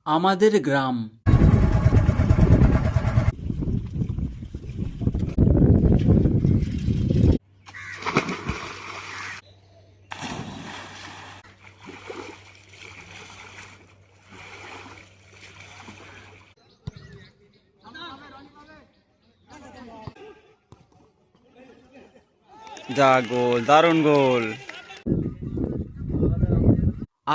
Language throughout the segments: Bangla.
আমাদের গ্রাম। যা গোল, দারুণ গোল।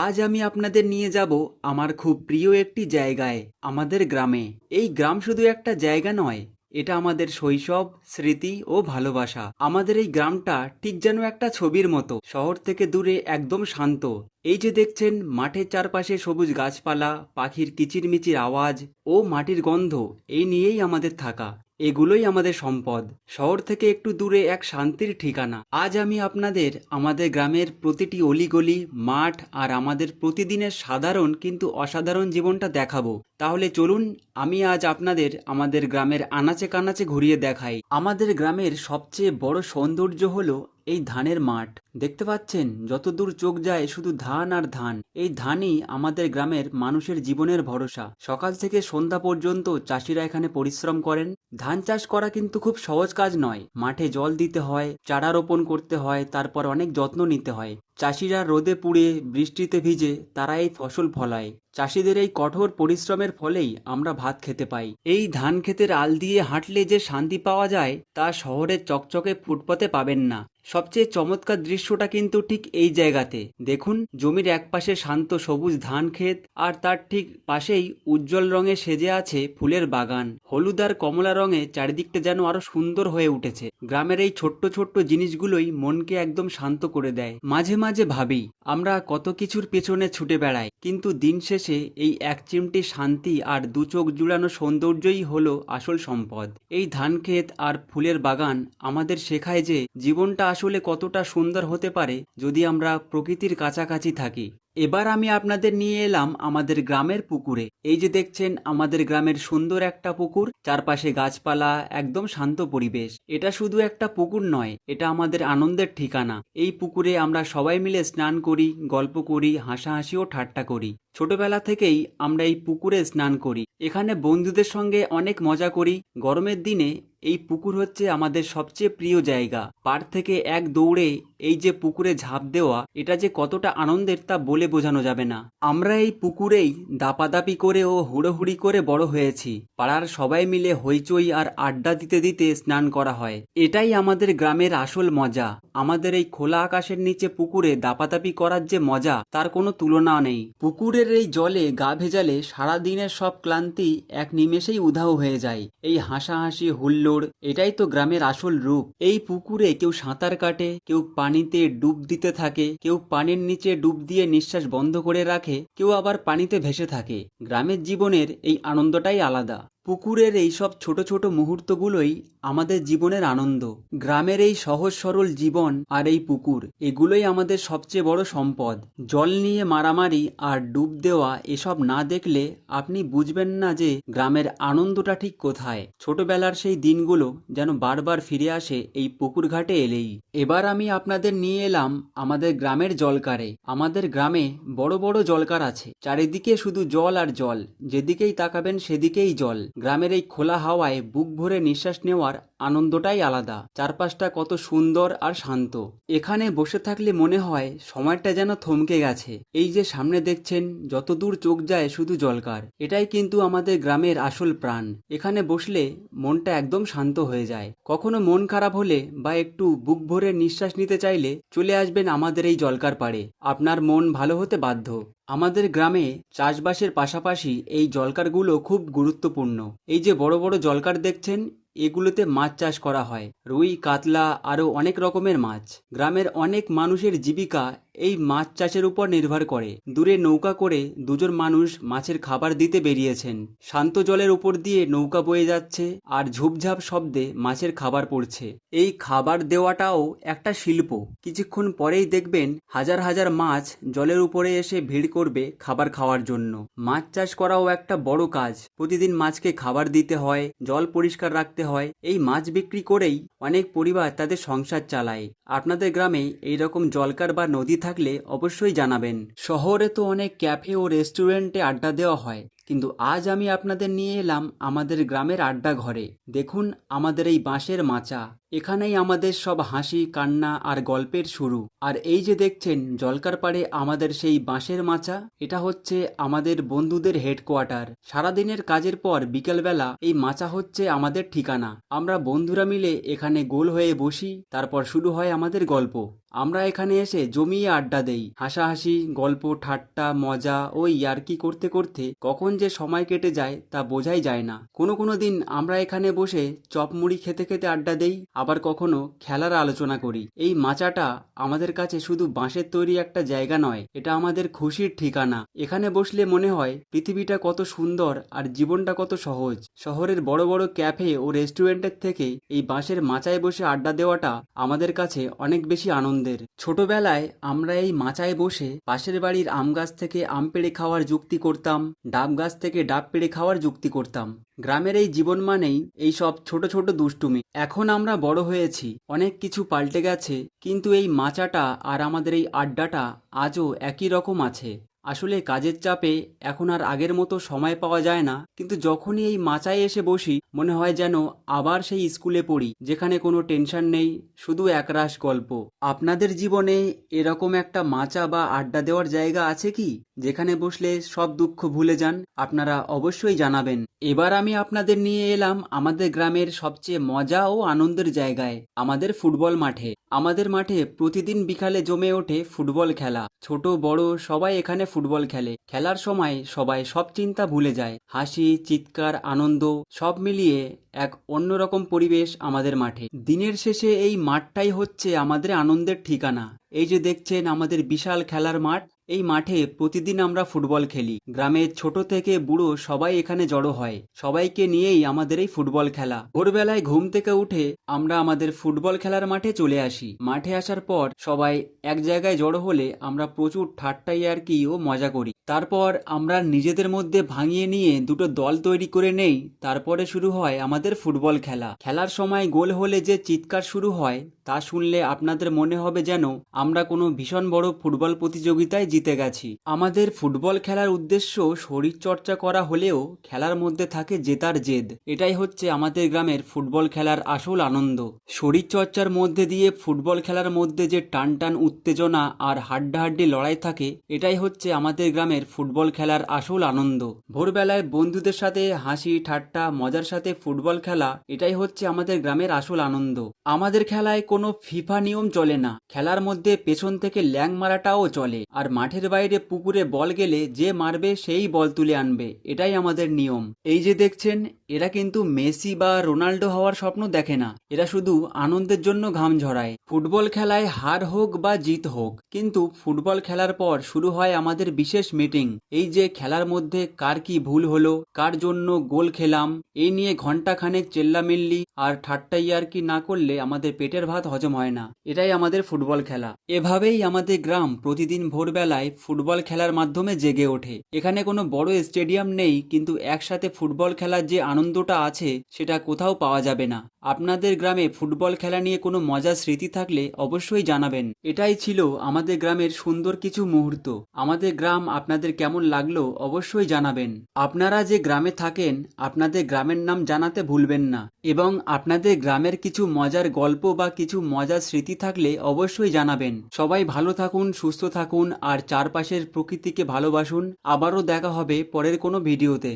আজ আমি আপনাদের নিয়ে যাব আমার খুব প্রিয় একটি জায়গায়, আমাদের গ্রামে। এই গ্রাম শুধু একটা জায়গা নয়, এটা আমাদের শৈশব, স্মৃতি ও ভালোবাসা। আমাদের এই গ্রামটা ঠিক যেন একটা ছবির মতো, শহর থেকে দূরে, একদম শান্ত। এই যে দেখছেন মাঠের চারপাশে সবুজ গাছপালা, পাখির কিচিরমিচির আওয়াজ ও মাটির গন্ধ, এই নিয়েই আমাদের থাকা। এগুলোই আমাদের সম্পদ। শহর থেকে একটু দূরে এক শান্তির ঠিকানা। আজ আমি আপনাদের আমাদের গ্রামের প্রতিটি অলিগলি, মাঠ আর আমাদের প্রতিদিনের সাধারণ কিন্তু অসাধারণ জীবনটা দেখাবো। তাহলে চলুন, আমি আজ আপনাদের আমাদের গ্রামের আনাচে কানাচে ঘুরিয়ে দেখাই। আমাদের গ্রামের সবচেয়ে বড় সৌন্দর্য হলো এই ধানের মাঠ। দেখতে পাচ্ছেন, যতদূর চোখ যায় শুধু ধান আর ধান। এই ধানই আমাদের গ্রামের মানুষের জীবনের ভরসা। সকাল থেকে সন্ধ্যা পর্যন্ত চাষিরা এখানে পরিশ্রম করেন। ধান চাষ করা কিন্তু খুব সহজ কাজ নয়। মাঠে জল দিতে হয়, চারা রোপণ করতে হয়, তারপর অনেক যত্ন নিতে হয়। চাষিরা রোদে পুড়ে, বৃষ্টিতে ভিজে তারা এই ফসল ফলায়। চাষিদের এই কঠোর পরিশ্রমের ফলেই আমরা ভাত খেতে পাই। এই ধান ক্ষেতের আল দিয়ে হাঁটলে যে শান্তি পাওয়া যায়, তা শহরের চকচকে ফুটপাতে পাবেন না। সবচেয়ে চমৎকার দৃশ্যটা কিন্তু ঠিক এই জায়গাতে। দেখুন, জমির একপাশে শান্ত সবুজ ধান ক্ষেত, আর তার ঠিক পাশেই উজ্জ্বল রঙে সেজে আছে ফুলের বাগান। হলুদ আর কমলা রঙে চারিদিকটা যেন আরো সুন্দর হয়ে উঠেছে। গ্রামের এই ছোট্ট ছোট্ট জিনিসগুলোই মনকে একদম শান্ত করে দেয়। মাঝে মাঝে ভাবি, আমরা কত কিছুর পেছনে ছুটে বেড়াই, কিন্তু দিন শেষে এই এক চিমটি শান্তি আর দু চোখ জুড়ানো সৌন্দর্যই হলো আসল সম্পদ। এই ধান ক্ষেত আর ফুলের বাগান আমাদের শেখায় যে জীবনটা আসলে কতটা সুন্দর হতে পারে যদি আমরা প্রকৃতির কাছাকাছি থাকি। এবার আমি আপনাদের নিয়ে এলাম আমাদের গ্রামের পুকুরে। এই যে দেখছেন আমাদের গ্রামের সুন্দর একটা পুকুর, চারপাশে গাছপালা, একদম শান্ত পরিবেশ। এটা শুধু একটা পুকুর নয়, এটা আমাদের আনন্দের ঠিকানা। এই পুকুরে আমরা সবাই মিলে স্নান করি, গল্প করি, হাসাহাসি ও ঠাট্টা করি। ছোটবেলা থেকেই আমরা এই পুকুরে স্নান করি। এখানে বন্ধুদের সঙ্গে অনেক মজা করি। গরমের দিনে এই পুকুর হচ্ছে আমাদের সবচেয়ে প্রিয় জায়গা। পাড় থেকে এক দৌড়ে এই যে পুকুরে ঝাঁপ দেওয়া, এটা যে কতটা আনন্দের তা বলে বোঝানো যাবে না। আমরা এই পুকুরেই দাপাদাপি করে ও হুড়োহুড়ি করে বড় হয়েছি। পাড়ার সবাই মিলে হইচই আর আড্ডা দিতে দিতে স্নান করা হয়। এটাই আমাদের গ্রামের আসল মজা। আমাদের এই খোলা আকাশের নিচে পুকুরে দাপাদাপি করার যে মজা, তার কোনো তুলনা নেই। পুকুরের এই জলে গা ভেজালে সারা দিনের সব ক্লান্তি এক নিমেষেই উধাও হয়ে যায়। এই হাসাহাসি, হুল্লোড়, এটাই তো গ্রামের আসল রূপ। এই পুকুরে কেউ সাঁতার কাটে, কেউ পানিতে ডুব দিতে থাকে, কেউ পানির নিচে ডুব দিয়ে নিঃশ্বাস বন্ধ করে রাখে, কেউ আবার পানিতে ভেসে থাকে। গ্রামের জীবনের এই আনন্দটাই আলাদা। পুকুরের এই সব ছোট ছোট মুহূর্তগুলোই আমাদের জীবনের আনন্দ। গ্রামের এই সহজ সরল জীবন আর এই পুকুর, এগুলোই আমাদের সবচেয়ে বড় সম্পদ। জল নিয়ে মারামারি আর ডুব দেওয়া এসব না দেখলে আপনি বুঝবেন না যে গ্রামের আনন্দটা ঠিক কোথায়। ছোটবেলার সেই দিনগুলো যেন বারবার ফিরে আসে এই পুকুর ঘাটে এলেই। এবার আমি আপনাদের নিয়ে এলাম আমাদের গ্রামের জলকারে। আমাদের গ্রামে বড় বড় জলকার আছে, চারিদিকে শুধু জল আর জল। যেদিকেই তাকাবেন সেদিকেই জল। গ্রামের এই খোলা হাওয়ায় বুক ভরে নিঃশ্বাস নেওয়ার আনন্দটাই আলাদা। চারপাশটা কত সুন্দর আর শান্ত। এখানে বসে থাকলে মনে হয় সময়টা যেন থমকে গেছে। এই যে সামনে দেখছেন, যতদূর চোখ যায় শুধু জলকার। এটাই কিন্তু আমাদের গ্রামের আসল প্রাণ। এখানে বসলে মনটা একদম শান্ত হয়ে যায়। কখনো মন খারাপ হলে বা একটু বুক ভরে নিঃশ্বাস নিতে চাইলে চলে আসবেন আমাদের এই জলকার পাড়ে। আপনার মন ভালো হতে বাধ্য। আমাদের গ্রামে চাষবাসের পাশাপাশি এই জলকারগুলো খুব গুরুত্বপূর্ণ। এই যে বড় বড় জলকার দেখছেন, এগুলোতে মাছ চাষ করা হয়। রুই, কাতলা আরও অনেক রকমের মাছ। গ্রামের অনেক মানুষের জীবিকা এই মাছ চাষের উপর নির্ভর করে। দূরে নৌকা করে দুজন মানুষ মাছের খাবার দিতে বেরিয়েছেন। শান্ত জলের উপর দিয়ে নৌকা বয়ে যাচ্ছে আর ঝুপঝাপ শব্দে মাছের খাবার পড়ছে। এই খাবার দেওয়াটাও একটা শিল্প। কিছুক্ষণ পরেই দেখবেন হাজার হাজার মাছ জলের উপরে এসে ভিড় করবে খাবার খাওয়ার জন্য। মাছ চাষ করাও একটা বড় কাজ। প্রতিদিন মাছকে খাবার দিতে হয়, জল পরিষ্কার রাখতে হয়। এই মাছ বিক্রি করেই অনেক পরিবার তাদের সংসার চালায়। আপনাদের গ্রামে এইরকম জলকার বা নদী থাকলে অবশ্যই জানাবেন। শহরে তো অনেক ক্যাফে ও রেস্টুরেন্টে আড্ডা দেওয়া হয়, কিন্তু আজ আমি আপনাদের নিয়ে এলাম আমাদের গ্রামের আড্ডা ঘরে। দেখুন আমাদের এই বাঁশের মাচা, এখানেই আমাদের সব হাসি কান্না আর গল্পের শুরু। আর এই যে দেখছেন জলকার পাড়ে আমাদের সেই বাঁশের মাচা, এটা হচ্ছে আমাদের বন্ধুদের হেডকোয়ার্টার। সারাদিনের কাজের পর বিকেলবেলা এই মাচা হচ্ছে আমাদের ঠিকানা। আমরা বন্ধুরা মিলে এখানে গোল হয়ে বসি, তারপর শুরু হয় আমাদের গল্প। আমরা এখানে এসে জমিয়ে আড্ডা দেই, হাসাহাসি গল্প ঠাট্টা মজা ও ইয়ার্কি করতে করতে কখন যে সময় কেটে যায় তা বোঝাই যায় না। কোনো কোনো দিন আমরা এখানে বসে চপ মুড়ি খেতে খেতে আড্ডা দেই, আবার কখনো খেলার আলোচনা করি। এই মাচাটা আমাদের কাছে শুধু বাঁশের তৈরি একটা জায়গা নয়, এটা আমাদের খুশির ঠিকানা। এখানে বসলে মনে হয় পৃথিবীটা কত সুন্দর আর জীবনটা কত সহজ। শহরের বড় বড় ক্যাফে ও রেস্টুরেন্টের থেকে এই বাঁশের মাচায় বসে আড্ডা দেওয়াটা আমাদের কাছে অনেক বেশি আনন্দের। ছোটবেলায় আমরা এই মাচায় বসে পাশের বাড়ির আম গাছ থেকে আম পেড়ে খাওয়ার যুক্তি করতাম, ডাব গাছ থেকে ডাব পেড়ে খাওয়ার যুক্তি করতাম। গ্রামের এই জীবন মানেই এই সব ছোট ছোট দুষ্টুমি। এখন আমরা বড় হয়েছি, অনেক কিছু পাল্টে গেছে, কিন্তু এই মাচাটা আর আমাদের এই আড্ডাটা আজও একই রকম আছে। আসলে কাজের চাপে এখন আর আগের মতো সময় পাওয়া যায় না, কিন্তু যখনই এই মাচায় এসে বসি মনে হয় যেন আবার সেই স্কুলে পড়ি, যেখানে কোনো টেনশন নেই, শুধু একরাশ গল্প। আপনাদের জীবনে এরকম একটা মাচা বা আড্ডা দেওয়ার জায়গা আছে কি, যেখানে বসলে সব দুঃখ ভুলে যান? আপনারা অবশ্যই জানাবেন। এবার আমি আপনাদের নিয়ে এলাম আমাদের গ্রামের সবচেয়ে মজা ও আনন্দের জায়গায়, আমাদের ফুটবল মাঠে। আমাদের মাঠে প্রতিদিন বিকালে জমে ওঠে ফুটবল খেলা। ছোট বড় সবাই এখানে ফুটবল খেলে। খেলার সময় সবাই সব চিন্তা ভুলে যায়, হাসি চিৎকার আনন্দ সব মিলিয়ে এক অন্যরকম পরিবেশ আমাদের মাঠে। দিনের শেষে এই মাঠটাই হচ্ছে আমাদের আনন্দের ঠিকানা। এই যে দেখছেন আমাদের বিশাল খেলার মাঠ, এই মাঠে প্রতিদিন আমরা ফুটবল খেলি। গ্রামের ছোট থেকে বুড়ো সবাই এখানে জড়ো হয়, সবাইকে নিয়েই আমাদের এই ফুটবল খেলা। ভোরবেলায় ঘুম থেকে উঠে আমরা আমাদের ফুটবল খেলার মাঠে চলে আসি। মাঠে আসার পর সবাই এক জায়গায় জড়ো হলে আমরা প্রচুর ঠাট্টা ইয়ার্কি ও মজা করি। তারপর আমরা নিজেদের মধ্যে ভাঙিয়ে নিয়ে দুটো দল তৈরি করে নেই, তারপরে শুরু হয় আমাদের ফুটবল খেলা। খেলার সময় গোল হলে যে চিৎকার শুরু হয় তা শুনলে আপনাদের মনে হবে যেন আমরা কোনো ভীষণ বড় ফুটবল প্রতিযোগিতায় জিতে গেছি। আমাদের ফুটবল খেলার উদ্দেশ্য শরীর চর্চা করা হলেও খেলার মধ্যে থাকে জেতার জেদ। এটাই হচ্ছে আমাদের গ্রামের ফুটবল খেলার আসল আনন্দ। শরীর চর্চার মধ্যে দিয়ে ফুটবল খেলার মধ্যে যে টান টান উত্তেজনা আর হাড্ডাহাড্ডি লড়াই থাকে, এটাই হচ্ছে আমাদের গ্রামের ফুটবল খেলার আসল আনন্দ। ভোরবেলায় বন্ধুদের সাথে হাসি ঠাট্টা মজার সাথে ফুটবল খেলা, এটাই হচ্ছে আমাদের গ্রামের আসল আনন্দ। আমাদের খেলায় কোনো ফিফা নিয়ম চলে না, খেলার মধ্যে পেছন থেকে ল্যাং মারাটাও চলে, আর মাঠের বাইরে পুকুরে বল গেলে যে মারবে সেই বল তুলে আনবে, এটাই আমাদের নিয়ম। এই যে দেখছেন এরা কিন্তু মেসি বা রোনাল্ডো হওয়ার স্বপ্ন দেখে না, এরা শুধু আনন্দের জন্য ঘাম ঝরায়। ফুটবল খেলায় হার হোক বা জিত হোক, কিন্তু ফুটবল খেলার পর শুরু হয় আমাদের বিশেষ মিটিং। এই যে খেলার মধ্যে কার কি ভুল হলো, কার জন্য গোল খেলাম, এই নিয়ে ঘন্টা খানেক চেল্লামিল্লি আর ঠাট্টা ইয়ার্কি না করলে আমাদের পেটের ভাত হজম হয় না। এটাই আমাদের ফুটবল খেলা। এভাবেই আমাদের গ্রাম প্রতিদিন ভোরবেলায় ফুটবল খেলার মাধ্যমে জেগে ওঠে। এখানে কোনো বড় স্টেডিয়াম নেই, কিন্তু একসাথে ফুটবল খেলার যে আনন্দটা আছে সেটা কোথাও পাওয়া যাবে না। আপনাদের গ্রামে ফুটবল খেলা নিয়ে কোনো মজার স্মৃতি থাকলে অবশ্যই জানাবেন। এটাই ছিল আমাদের গ্রামের সুন্দর কিছু মুহূর্ত। আমাদের গ্রাম আপনাদের কেমন লাগলো অবশ্যই জানাবেন। আপনারা যে গ্রামে থাকেন আপনাদের গ্রামের নাম জানাতে ভুলবেন না, এবং আপনাদের গ্রামের কিছু মজার গল্প বা কিছু মজার স্মৃতি থাকলে অবশ্যই জানাবেন। সবাই ভালো থাকুন, সুস্থ থাকুন আর চারপাশের প্রকৃতিকে ভালোবাসুন। আবারও দেখা হবে পরের কোনো ভিডিওতে।